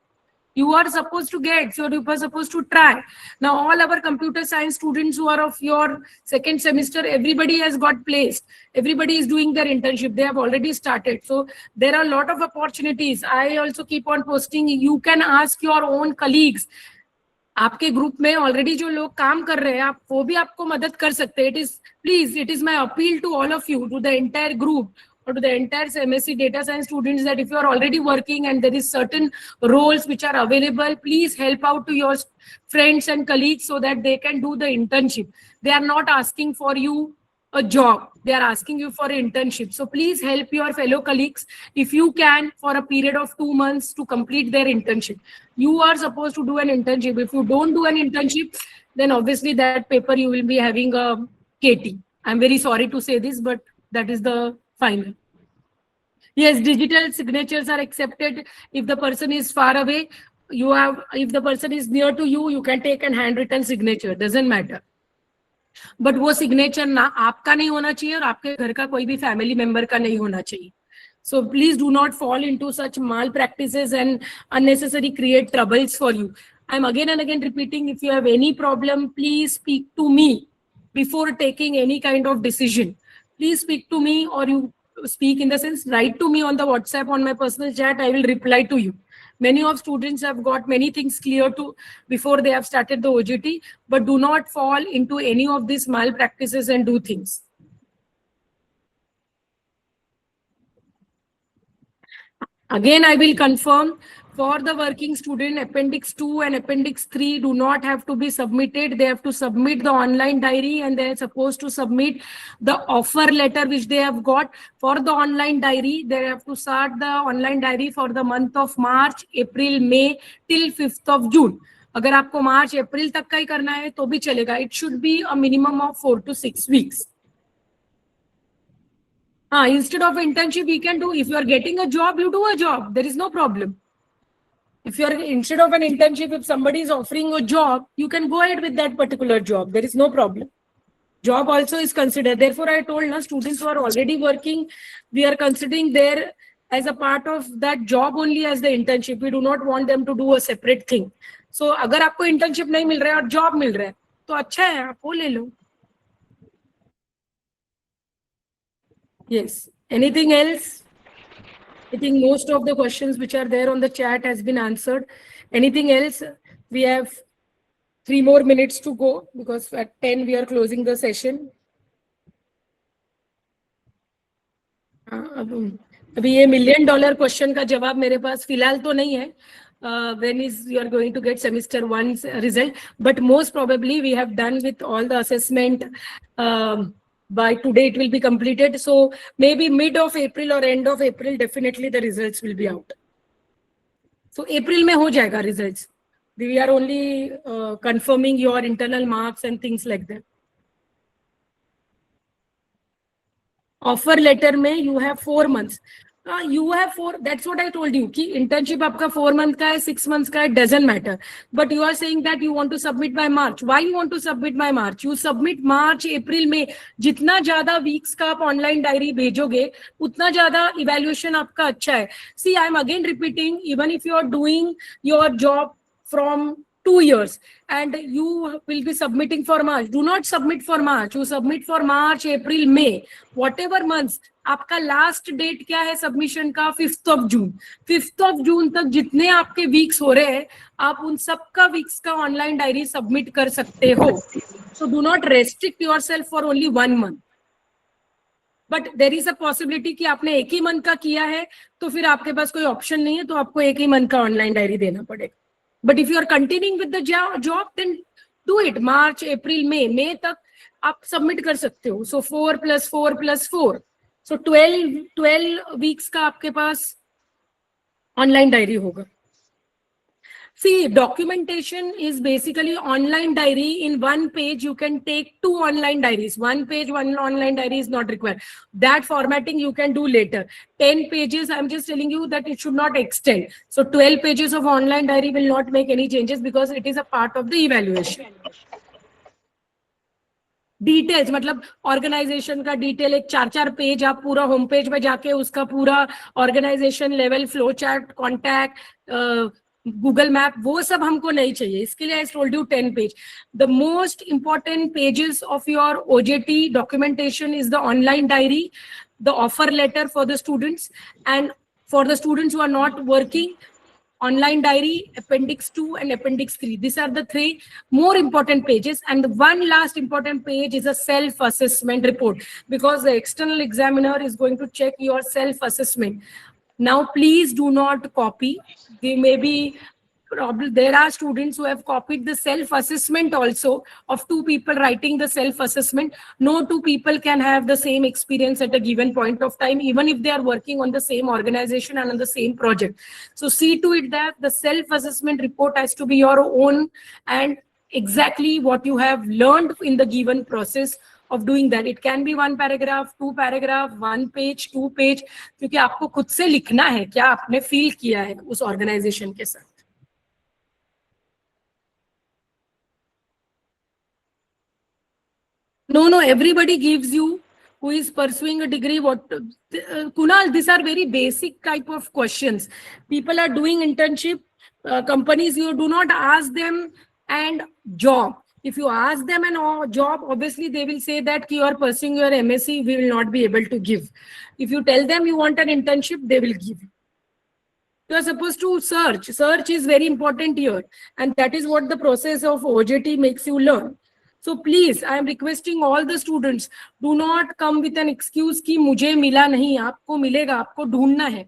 You are supposed to get, so you are supposed to try. Now, all our computer science students who are of your second semester, everybody has got placed. Everybody is doing their internship. They have already started. So there are a lot of opportunities. I also keep on posting. You can ask your own colleagues. आपके group में already जो लोग काम कर रहे हैं, आप वो भी आपको मदद कर सकते हैं. It is my appeal to all of you, to the entire group or to the entire MSc data science students, that if you are already working and there is certain roles which are available, please help out to your friends and colleagues so that they can do the internship. They are not asking for you a job, they are asking you for an internship. So please help your fellow colleagues if you can, for a period of 2 months, to complete their internship. You are supposed to do an internship. If you don't do an internship, then obviously that paper you will be having a KT. I'm very sorry to say this, but that is the final. Yes, digital signatures are accepted. If the person is far away, if the person is near to you, you can take an handwritten signature, doesn't matter. But वो signature ना आपका नहीं होना चाहिए और आपके घर का कोई भी फैमिली मेंबर का नहीं होना चाहिए. So please do not fall into such malpractices and unnecessary create troubles for you. I'm again and again repeating, if you have any problem, please speak to me before taking any kind of decision. Please speak to me, or you speak in the sense, write to me on the WhatsApp, on my personal chat, I will reply to you. Many of students have got many things clear to before they have started the OJT, but do not fall into any of these malpractices and do things. Again, I will confirm, for the working student, Appendix 2 and Appendix 3 do not have to be submitted. They have to submit the online diary, and they are supposed to submit the offer letter which they have got. For the online diary, they have to start the online diary for the month of March, April, May till 5th of June. अगर आपको मार्च अप्रैल तक का ही करना है तो भी चलेगा. It should be a minimum of 4 to 6 weeks. Instead of internship, we can do, if you are getting a job, you do a job. There is no problem. If you are, instead of an internship, if somebody is offering a job, you can go ahead with that particular job. There is no problem. Job also is considered. Therefore, I told students who are already working, we are considering there as a part of that job only as the internship. We do not want them to do a separate thing. So, अगर आपको internship नहीं मिल रहा है और job मिल रहा है, तो अच्छा है, आप वो ले लो. Yes. Anything else? I think most of the questions which are there on the chat has been answered. Anything else? We have 3 more minutes to go because at 10 we are closing the session. अभी ये $1 million question का जवाब मेरे पास फिलहाल तो नहीं है. When is you are going to get semester 1's result, but most probably we have done with all the assessment. By today it will be completed, so maybe mid of April or end of April definitely the results will be out. So April में हो जाएगा results. We are only confirming your internal marks and things like that. Offer letter में you have 4 months. You have 4. That's what I told you कि internship आपका 4 month का है, 6 months का है, doesn't matter. But you are saying that you want to submit by March. Why you want to submit by March? You submit March, April में जितना ज़्यादा weeks का आप online diary भेजोगे उतना ज़्यादा evaluation आपका अच्छा है. See, I am again repeating, even if you are doing your job from 2 years and you will be submitting for March, do not submit for March. You submit for March, April, May, whatever months. आपका last date क्या है submission का? 5th of June. 5th of June तक जितने आपके weeks हो रहे हैं आप उन सबका वीक्स का ऑनलाइन डायरी सबमिट कर सकते हो. So do not restrict yourself for only 1 month. But there is a possibility कि आपने एक ही मंथ का किया है तो फिर आपके पास कोई ऑप्शन नहीं है, तो आपको एक ही मंथ का ऑनलाइन डायरी देना पड़ेगा. But if you are continuing with the job then do it. मार्च, अप्रैल, मई तक आप सबमिट कर सकते हो. सो 4 + 4 + 4, सो 12 वीक्स का आपके पास ऑनलाइन डायरी होगा. See, documentation is basically online diary. In one page, you can take 2 online diaries. 1 page, 1 online diary is not required. That formatting you can do later. 10 pages, I'm just telling you that it should not extend. So 12 pages of online diary will not make any changes because it is a part of the evaluation. Details मतलब organisation का detail एक 4 page आप पूरा home page में जाके उसका पूरा organisation level, flow chart, contact, Google map, वो सब हमको नहीं चाहिए. इसके लिए I told you 10 page. The most important pages of your OJT documentation is the online diary, the offer letter for the students, and for the students who are not working, online diary, appendix 2 and appendix 3. These are the 3 more important pages. And the one last important page is a self-assessment report, because the external examiner is going to check your self-assessment. Now, please do not copy. They may be probably there are students who have copied the self-assessment also of 2 people writing the self-assessment. No 2 people can have the same experience at a given point of time, even if they are working on the same organization and on the same project. So see to it that the self-assessment report has to be your own and exactly what you have learned in the given process of doing that. It can be 1 paragraph, 2 paragraph, 1 page, 2 page, क्योंकि आपको खुद से लिखना है क्या आपने feel किया है उस ऑर्गेनाइजेशन के साथ. No, everybody gives you who is pursuing a degree. Kunal, these are very basic type of questions. People are doing internship, companies, you do not ask them and job. If you ask them and job, obviously they will say that you are pursuing your MSc, we will not be able to give. If you tell them you want an internship, they will give. You are supposed to search. Search is very important here. And that is what the process of OJT makes you learn. So please, I am requesting all the students, do not come with an excuse कि मुझे मिला नहीं. आपको मिलेगा, आपको ढूंढना है.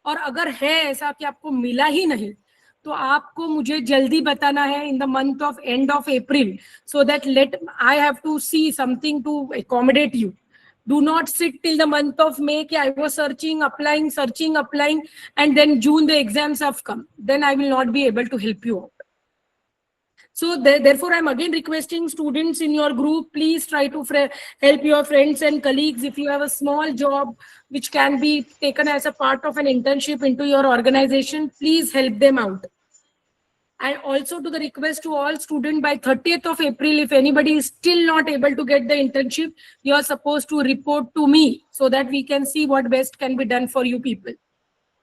और अगर है ऐसा कि आपको मिला ही नहीं, तो आपको मुझे जल्दी बताना है in the month of end of April, so that I have to see something to accommodate you. Do not sit till the month of May कि I was searching, applying, and then June the exams have come. Then I will not be able to help you out. So therefore, I'm again requesting students in your group, please try to help your friends and colleagues. If you have a small job which can be taken as a part of an internship into your organization, please help them out. And also to the request to all students, by 30th of April, if anybody is still not able to get the internship, you are supposed to report to me so that we can see what best can be done for you people.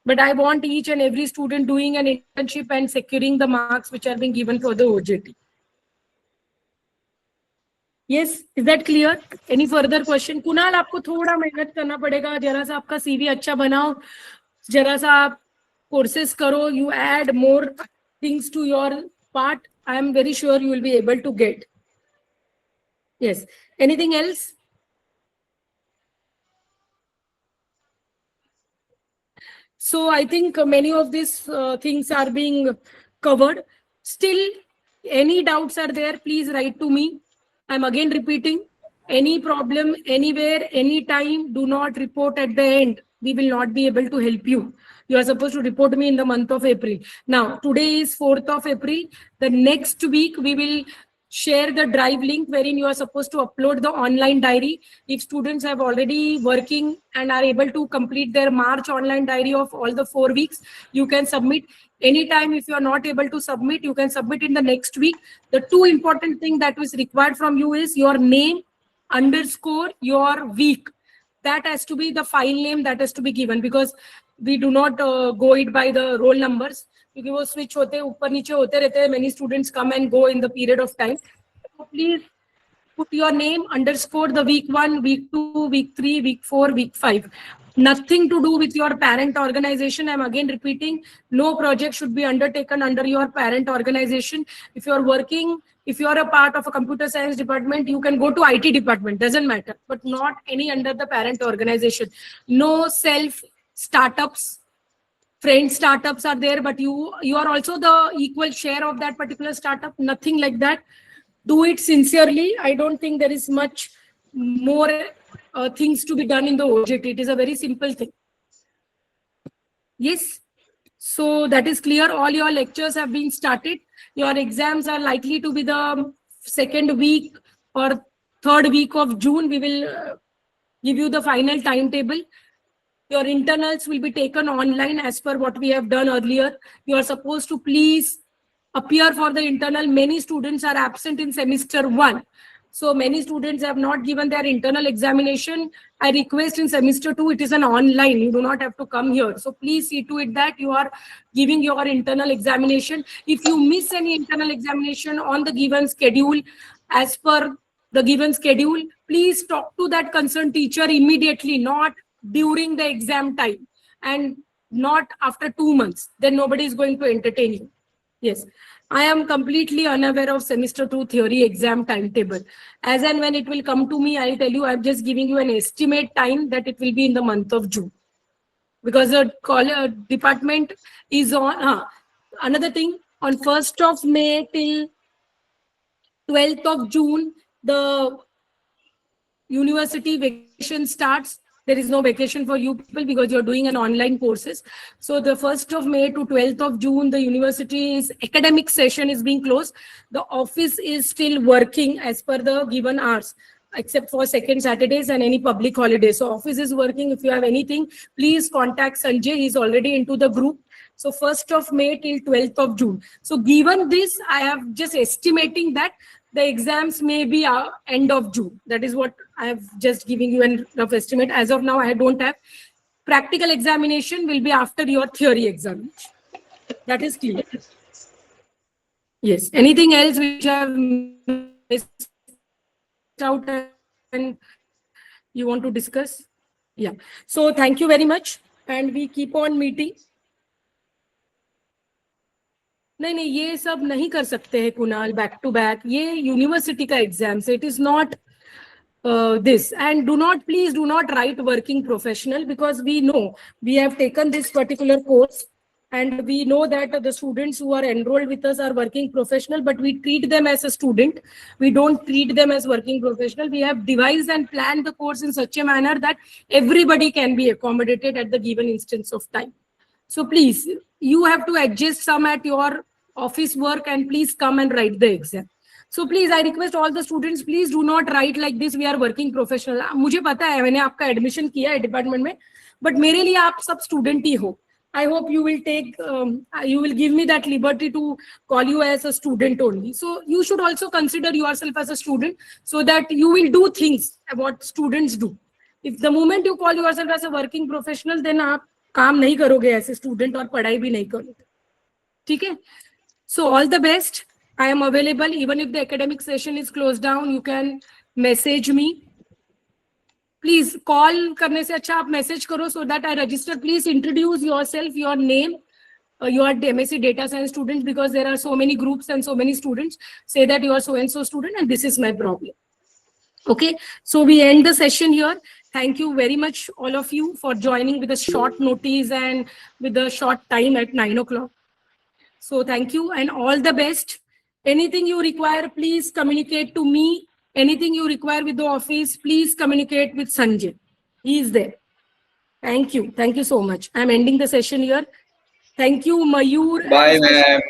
But I want each and every student doing an internship and securing the marks which are being given for the OJT. Yes, is that clear? Any further question? Kunal, आपको थोड़ा मेहनत करना पड़ेगा, जरा सा आपका CV अच्छा बनाओ, जरा सा आप courses करो, you add more things to your part. I am very sure you will be able to get. Yes. Anything else? So I think many of these things are being covered. Still, any doubts are there, please write to me. I'm again repeating, any problem, anywhere, anytime, do not report at the end. We will not be able to help you. You are supposed to report me in the month of April. Now, today is 4th of April. The next week, we will share the drive link wherein you are supposed to upload the online diary. If students have already working and are able to complete their March online diary of all the 4 weeks, you can submit anytime. If you are not able to submit, you can submit in the next week. The two important thing that is required from you is your name underscore your week. That has to be the file name that has to be given, because we do not go it by the roll numbers, क्योंकि वो switch होते ऊपर नीचे होते रहते हैं. Many students come and go in the period of time. So please put your name underscore the week 1, week 2, week 3, week 4, week 5. Nothing to do with your parent organization. I'm again repeating, no project should be undertaken under your parent organization. If you're working, if you're a part of a computer science department, you can go to IT department, doesn't matter, but not any under the parent organization. No self startups, friend startups are there, but you are also the equal share of that particular startup. Nothing like that. Do it sincerely. I don't think there is much more things to be done in the OJT. It is a very simple thing. Yes. So that is clear. All your lectures have been started. Your exams are likely to be the second week or third week of June. We will give you the final timetable. Your internals will be taken online as per what we have done earlier. You are supposed to please appear for the internal. Many students are absent in semester 1. So many students have not given their internal examination. I request in semester 2, it is an online. You do not have to come here. So please see to it that you are giving your internal examination. If you miss any internal examination on the given schedule, as per the given schedule, please talk to that concerned teacher immediately, not during the exam time and not after 2 months. Then nobody is going to entertain you. Yes, I am completely unaware of semester 2 theory exam timetable. As and when it will come to me, I'll tell you. I'm just giving you an estimate time that it will be in the month of June, because the department is on. Another thing, on 1st of May till 12th of June, the university vacation starts. There is no vacation for you people because you're doing an online courses. So the 1st of May to 12th of June, the university's academic session is being closed. The office is still working as per the given hours, except for second Saturdays and any public holidays. So office is working. If you have anything, please contact Sanjay. He's already into the group. So 1st of May till 12th of June. So given this, I have just estimating that the exams may be end of June. That is what I have just giving you a rough estimate. As of now, I don't have. Practical examination will be after your theory examination. That is clear. Yes. Anything else which I have missed out and you want to discuss? Yeah. So thank you very much. And we keep on meeting. नहीं नहीं, ये सब नहीं कर सकते हैं Kunal back to back. ये university का एग्जाम से, it is not this. And please do not write working professional, because we know we have taken this particular course and we know that the students who are enrolled with us are working professional, but we treat them as a student. We don't treat them as working professional. We have devised and planned the course in such a manner that everybody can be accommodated at the given instance of time. So please, you have to adjust some at your office work and please come and write the exam. So please, I request all the students, please do not write like this, we are working professional. मुझे पता है, मैंने आपका admission किया है department में, but मेरे लिए आप सब स्टूडेंट ही हो. I hope you will give me that liberty to call you as a student only. So you should also consider yourself as a student, so that you will do things what students do. If the moment you call yourself as a working professional, then आप काम नहीं करोगे ऐसे student और पढ़ाई भी नहीं करोगे. ठीक है? So all the best. I am available even if the academic session is closed down. You can message me. Please call करने से अच्छा आप message करो so that I register. Please introduce yourself, your name. You are MSc Data Science student, because there are so many groups and so many students. Say that you are so and so student and this is my problem. Okay, so we end the session here. Thank you very much, all of you, for joining with a short notice and with a short time at 9 o'clock. So thank you and all the best. Anything you require, please communicate to me. Anything you require with the office, please communicate with Sanjay. He is there. Thank you. Thank you so much. I'm ending the session here. Thank you, Mayur. Bye, ma'am.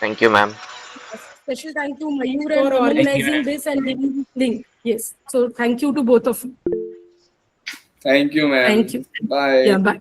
Thank you, ma'am. Special thank you, Mayur, for organizing this and giving this link. Yes. So thank you to both of you. Thank you, ma'am. Thank you. Bye. Yeah, bye.